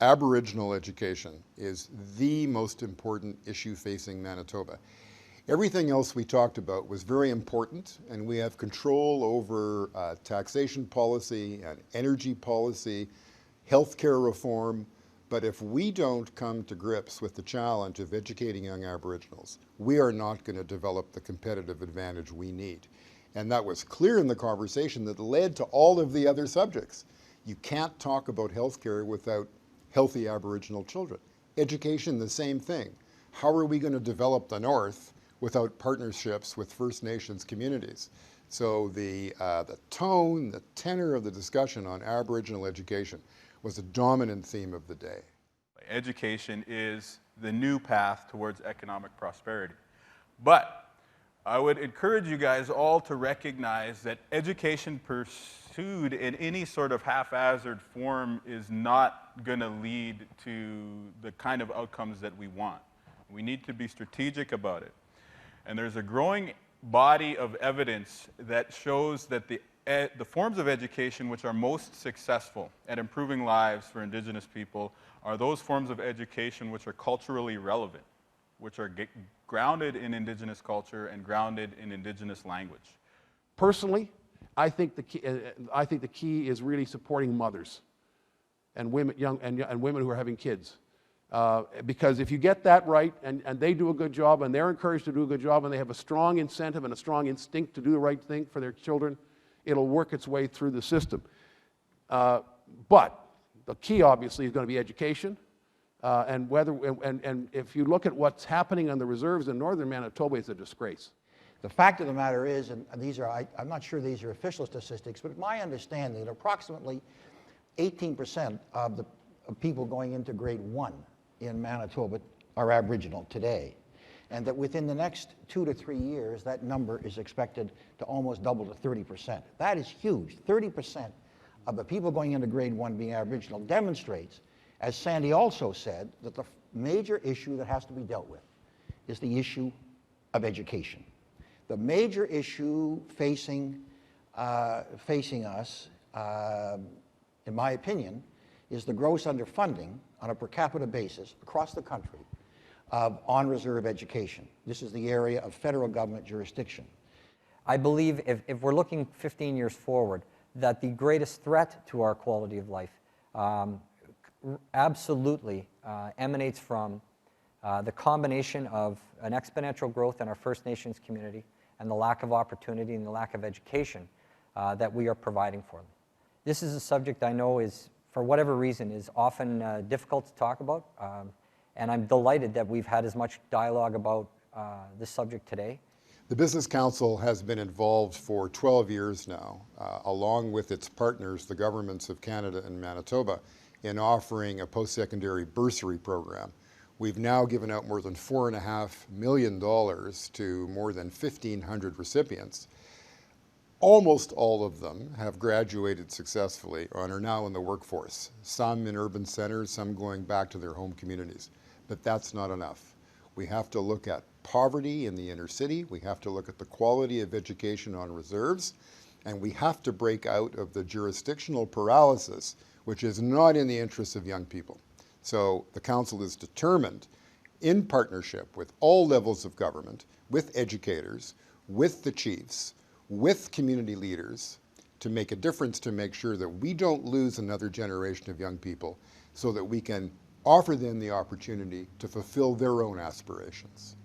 Aboriginal education is the most important issue facing Manitoba. Everything else we talked about was very important, and we have control over taxation policy and energy policy, healthcare reform. But if we don't come to grips with the challenge of educating young Aboriginals, we are not going to develop the competitive advantage we need. And that was clear in the conversation that led to all of the other subjects. You can't talk about healthcare without healthy Aboriginal children. Education, the same thing. How are we going to develop the North without partnerships with First Nations communities? So the tone, the tenor of the discussion on Aboriginal education was a dominant theme of the day. Education is the new path towards economic prosperity. But I would encourage you guys all to recognize that education pursued in any sort of haphazard form is not going to lead to the kind of outcomes that we want. We need to be strategic about it. And there's a growing body of evidence that shows that the forms of education which are most successful at improving lives for Indigenous people are those forms of education which are culturally relevant, which are grounded in Indigenous culture and grounded in Indigenous language. Personally, I think the key is really supporting mothers and women, and women who are having kids. Because if you get that right, and they do a good job, and they're encouraged to do a good job, and they have a strong incentive and a strong instinct to do the right thing for their children, it'll work its way through the system. But the key, obviously, is going to be education. And if you look at what's happening on the reserves in northern Manitoba, it's a disgrace. The fact of the matter is, and these are, I'm not sure these are official statistics, but my understanding that approximately 18% of the people going into grade 1 in Manitoba are Aboriginal today. And that within the next 2 to 3 years, that number is expected to almost double to 30%. That is huge. 30% of the people going into grade 1 being Aboriginal demonstrates, as Sandy also said, that the major issue that has to be dealt with is the issue of education. The major issue facing us, in my opinion, is the gross underfunding on a per capita basis across the country of on-reserve education. This is the area of federal government jurisdiction. I believe if we're looking 15 years forward, that the greatest threat to our quality of life absolutely emanates from the combination of an exponential growth in our First Nations community and the lack of opportunity and the lack of education that we are providing for them. This is a subject I know is, for whatever reason, is often difficult to talk about, and I'm delighted that we've had as much dialogue about this subject today. The Business Council has been involved for 12 years now, along with its partners, the governments of Canada and Manitoba, in offering a post-secondary bursary program. We've now given out more than $4.5 million to more than 1,500 recipients. Almost all of them have graduated successfully and are now in the workforce, some in urban centers, some going back to their home communities. But that's not enough. We have to look at poverty in the inner city, we have to look at the quality of education on reserves, and we have to break out of the jurisdictional paralysis, which is not in the interests of young people. So the Council is determined, in partnership with all levels of government, with educators, with the chiefs, with community leaders, to make a difference, to make sure that we don't lose another generation of young people, so that we can offer them the opportunity to fulfill their own aspirations.